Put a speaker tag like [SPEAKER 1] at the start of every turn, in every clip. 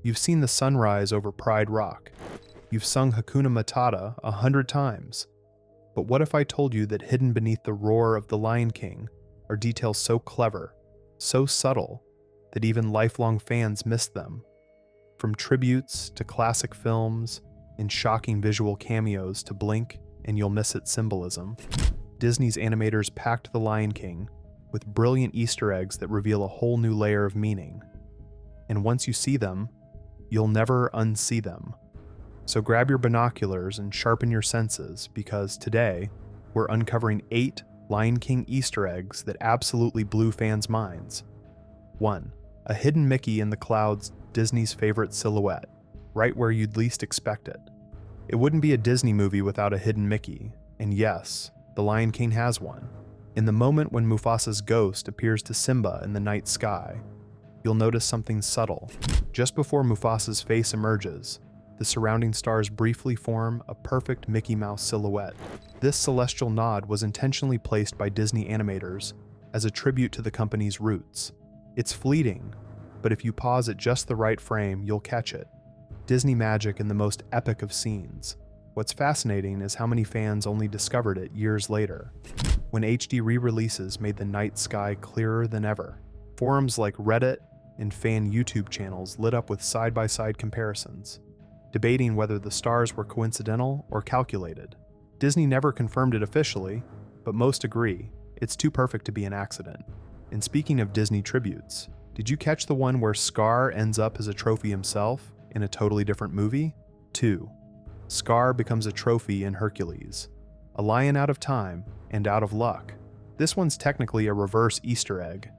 [SPEAKER 1] You've seen the sunrise over Pride Rock. You've sung Hakuna Matata 100 times. But what if I told you that hidden beneath the roar of the Lion King are details so clever, so subtle, that even lifelong fans miss them? From tributes to classic films and shocking visual cameos to blink and you'll miss it symbolism, Disney's animators packed the Lion King with brilliant Easter eggs that reveal a whole new layer of meaning. And once you see them, you'll never unsee them. So grab your binoculars and sharpen your senses, because today we're uncovering 8 Lion King Easter eggs that absolutely blew fans' minds. 1. A hidden Mickey in the clouds, Disney's favorite silhouette, right where you'd least expect it. It wouldn't be a Disney movie without a hidden Mickey, and yes, the Lion King has one. In the moment when Mufasa's ghost appears to Simba in the night sky, you'll notice something subtle. Just before Mufasa's face emerges, the surrounding stars briefly form a perfect Mickey Mouse silhouette. This celestial nod was intentionally placed by Disney animators as a tribute to the company's roots. It's fleeting, but if you pause at just the right frame, you'll catch it. Disney magic in the most epic of scenes. What's fascinating is how many fans only discovered it years later, when HD re-releases made the night sky clearer than ever. Forums like Reddit and fan YouTube channels lit up with side-by-side comparisons, debating whether the stars were coincidental or calculated. Disney never confirmed it officially, but most agree it's too perfect to be an accident. And speaking of Disney tributes, did you catch the one where Scar ends up as a trophy himself in a totally different movie? 2. Scar becomes a trophy in Hercules, a lion out of time and out of luck. This one's technically a reverse Easter egg,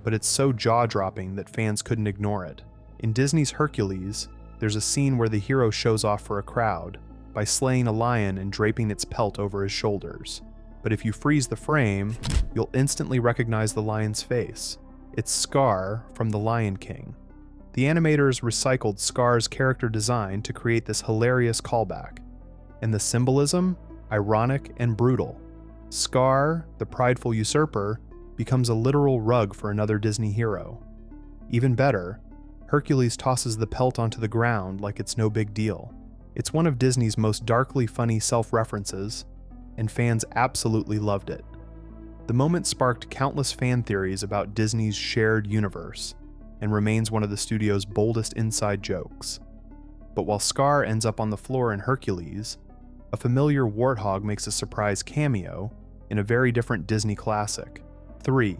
[SPEAKER 1] but it's so jaw-dropping that fans couldn't ignore it. In Disney's Hercules, there's a scene where the hero shows off for a crowd by slaying a lion and draping its pelt over his shoulders. But if you freeze the frame, you'll instantly recognize the lion's face. It's Scar from The Lion King. The animators recycled Scar's character design to create this hilarious callback. And the symbolism? Ironic and brutal. Scar, the prideful usurper, becomes a literal rug for another Disney hero. Even better, Hercules tosses the pelt onto the ground like it's no big deal. It's one of Disney's most darkly funny self-references, and fans absolutely loved it. The moment sparked countless fan theories about Disney's shared universe, and remains one of the studio's boldest inside jokes. But while Scar ends up on the floor in Hercules, a familiar warthog makes a surprise cameo in a very different Disney classic. 3.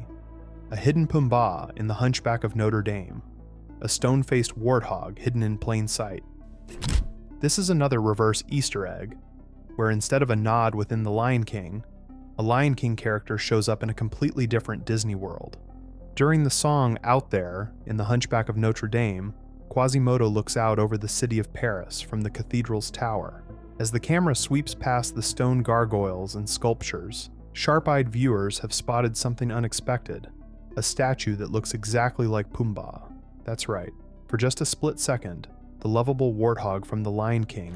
[SPEAKER 1] A hidden Pumba in The Hunchback of Notre Dame, a stone-faced warthog hidden in plain sight. This is another reverse Easter egg, where instead of a nod within The Lion King, a Lion King character shows up in a completely different Disney world. During the song Out There in The Hunchback of Notre Dame, Quasimodo looks out over the city of Paris from the cathedral's tower. As the camera sweeps past the stone gargoyles and sculptures, sharp-eyed viewers have spotted something unexpected, a statue that looks exactly like Pumba. That's right, for just a split second, the lovable warthog from The Lion King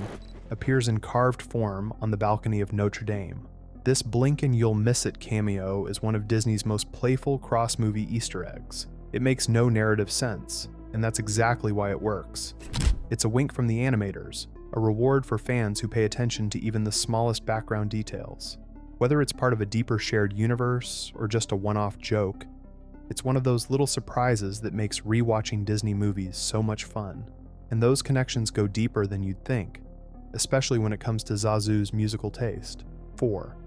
[SPEAKER 1] appears in carved form on the balcony of Notre Dame. This blink and you'll miss it cameo is one of Disney's most playful cross-movie Easter eggs. It makes no narrative sense, and that's exactly why it works. It's a wink from the animators, a reward for fans who pay attention to even the smallest background details. Whether it's part of a deeper shared universe or just a one-off joke, it's one of those little surprises that makes rewatching Disney movies so much fun. And those connections go deeper than you'd think, especially when it comes to Zazu's musical taste. 4.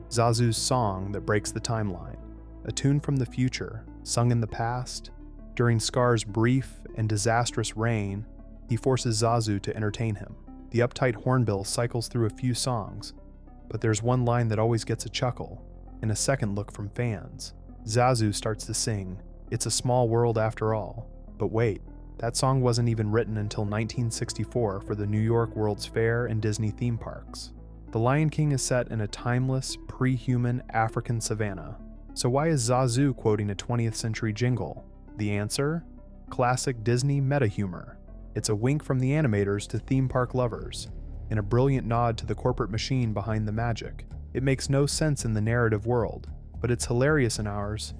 [SPEAKER 1] Zazu's Song that breaks the timeline, a tune from the future, sung in the past. During Scar's brief and disastrous reign, he forces Zazu to entertain him. The uptight hornbill cycles through a few songs, but there's one line that always gets a chuckle, and a second look from fans. Zazu starts to sing, "It's a Small World After All." But wait, that song wasn't even written until 1964 for the New York World's Fair and Disney theme parks. The Lion King is set in a timeless, pre-human African savanna. So why is Zazu quoting a 20th century jingle? The answer? Classic Disney meta-humor. It's a wink from the animators to theme park lovers, and a brilliant nod to the corporate machine behind the magic. It makes no sense in the narrative world, but it's hilarious in ours.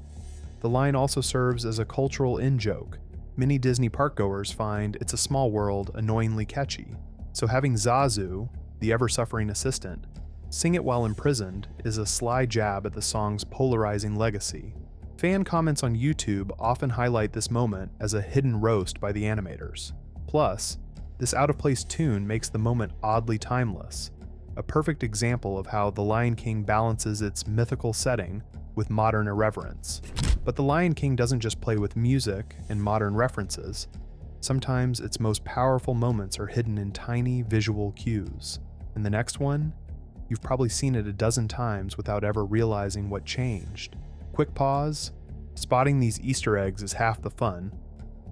[SPEAKER 1] The line also serves as a cultural in-joke, Many Disney parkgoers find It's a Small World annoyingly catchy, so having Zazu, the ever-suffering assistant, sing it while imprisoned is a sly jab at the song's polarizing legacy. Fan comments on YouTube often highlight this moment as a hidden roast by the animators. Plus, this out-of-place tune makes the moment oddly timeless, a perfect example of how The Lion King balances its mythical setting with modern irreverence. But The Lion King doesn't just play with music and modern references. Sometimes its most powerful moments are hidden in tiny visual cues. In the next one, you've probably seen it a dozen times without ever realizing what changed. Quick pause. Spotting these Easter eggs is half the fun.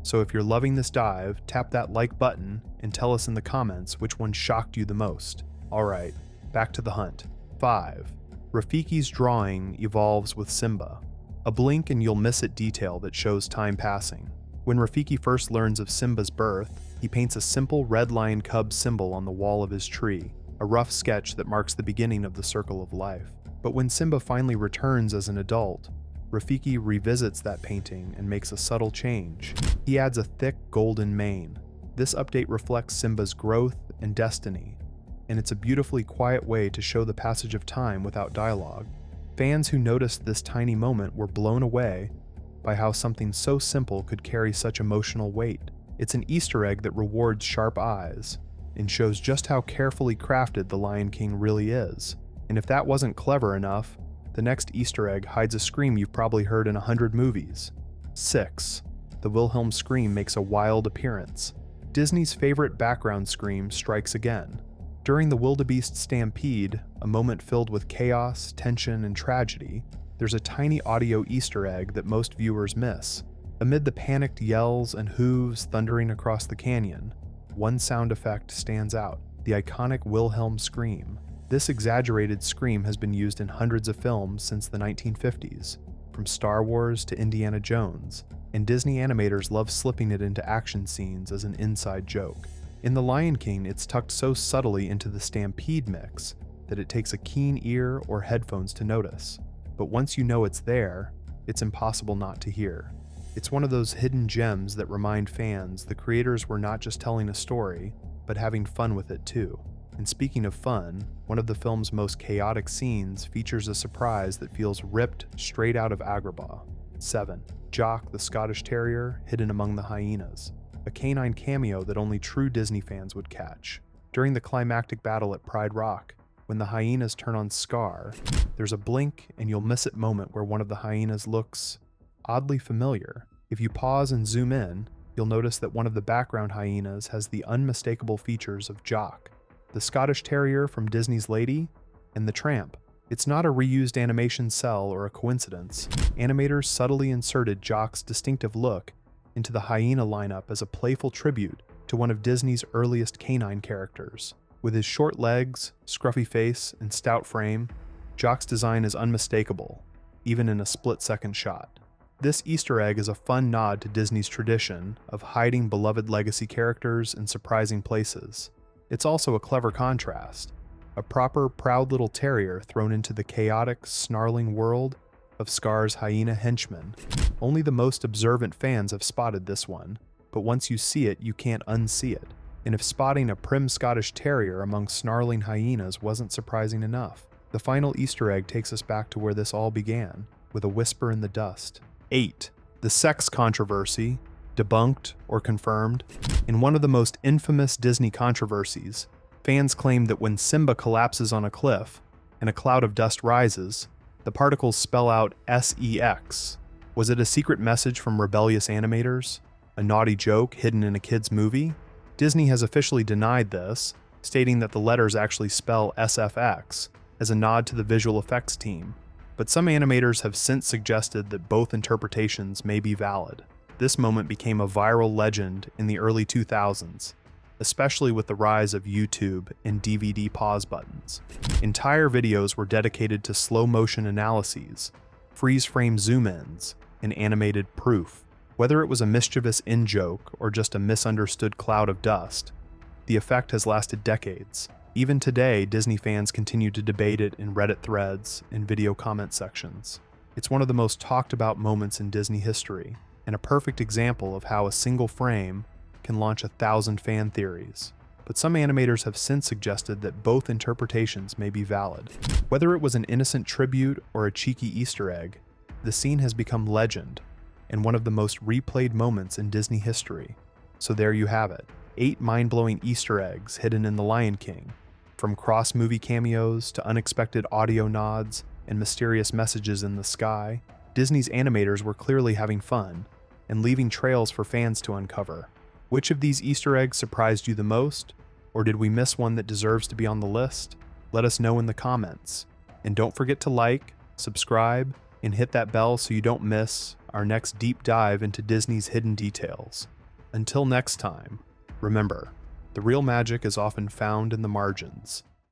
[SPEAKER 1] So if you're loving this dive, tap that like button and tell us in the comments which one shocked you the most. Alright, back to the hunt. 5. Rafikis Drawing evolves with Simba. A blink and you'll miss it detail that shows time passing. When Rafiki first learns of Simba's birth, he paints a simple red lion cub symbol on the wall of his tree, a rough sketch that marks the beginning of the circle of life. But when Simba finally returns as an adult, Rafiki revisits that painting and makes a subtle change. He adds a thick golden mane. This update reflects Simba's growth and destiny, and it's a beautifully quiet way to show the passage of time without dialogue. Fans who noticed this tiny moment were blown away by how something so simple could carry such emotional weight. It's an Easter egg that rewards sharp eyes and shows just how carefully crafted The Lion King really is. And if that wasn't clever enough, the next Easter egg hides a scream you've probably heard in 100 movies. 6. The Wilhelm Scream makes a wild appearance. Disney's favorite background scream strikes again. During the wildebeest stampede, a moment filled with chaos, tension, and tragedy, there's a tiny audio Easter egg that most viewers miss. Amid the panicked yells and hooves thundering across the canyon, one sound effect stands out: the iconic Wilhelm Scream. This exaggerated scream has been used in hundreds of films since the 1950s, from Star Wars to Indiana Jones, and Disney animators love slipping it into action scenes as an inside joke. In The Lion King, it's tucked so subtly into the stampede mix that it takes a keen ear or headphones to notice. But once you know it's there, it's impossible not to hear. It's one of those hidden gems that remind fans the creators were not just telling a story, but having fun with it too. And speaking of fun, one of the film's most chaotic scenes features a surprise that feels ripped straight out of Agrabah. 7. Jock, the Scottish Terrier, hidden among the hyenas. A canine cameo that only true Disney fans would catch. During the climactic battle at Pride Rock, when the hyenas turn on Scar, there's a blink and you'll miss it moment where one of the hyenas looks oddly familiar. If you pause and zoom in, you'll notice that one of the background hyenas has the unmistakable features of Jock, the Scottish Terrier from Disney's Lady and the Tramp. It's not a reused animation cell or a coincidence. Animators subtly inserted Jock's distinctive look into the hyena lineup as a playful tribute to one of Disney's earliest canine characters. With his short legs, scruffy face, and stout frame, Jock's design is unmistakable, even in a split-second shot. This Easter egg is a fun nod to Disney's tradition of hiding beloved legacy characters in surprising places. It's also a clever contrast, a proper proud little terrier thrown into the chaotic, snarling world of Scar's hyena henchmen. Only the most observant fans have spotted this one, but once you see it, you can't unsee it. And if spotting a prim Scottish Terrier among snarling hyenas wasn't surprising enough, the final Easter egg takes us back to where this all began, with a whisper in the dust. 8. The sex controversy, debunked or confirmed. In one of the most infamous Disney controversies, fans claim that when Simba collapses on a cliff and a cloud of dust rises, the particles spell out SEX. Was it a secret message from rebellious animators? A naughty joke hidden in a kid's movie? Disney has officially denied this, stating that the letters actually spell SFX, as a nod to the visual effects team. But some animators have since suggested that both interpretations may be valid. This moment became a viral legend in the early 2000s, especially with the rise of YouTube and DVD pause buttons. Entire videos were dedicated to slow-motion analyses, freeze-frame zoom-ins, and animated proof. Whether it was a mischievous in-joke or just a misunderstood cloud of dust, the effect has lasted decades. Even today, Disney fans continue to debate it in Reddit threads and video comment sections. It's one of the most talked about moments in Disney history, and a perfect example of how a single frame can launch 1,000 fan theories. But some animators have since suggested that both interpretations may be valid. Whether it was an innocent tribute or a cheeky Easter egg, the scene has become legend and one of the most replayed moments in Disney history. So there you have it, 8 mind-blowing Easter eggs hidden in The Lion King, from cross-movie cameos to unexpected audio nods and mysterious messages in the sky. Disney's animators were clearly having fun and leaving trails for fans to uncover. Which of these Easter eggs surprised you the most? Or did we miss one that deserves to be on the list? Let us know in the comments. And don't forget to like, subscribe, and hit that bell so you don't miss our next deep dive into Disney's hidden details. Until next time, remember, the real magic is often found in the margins.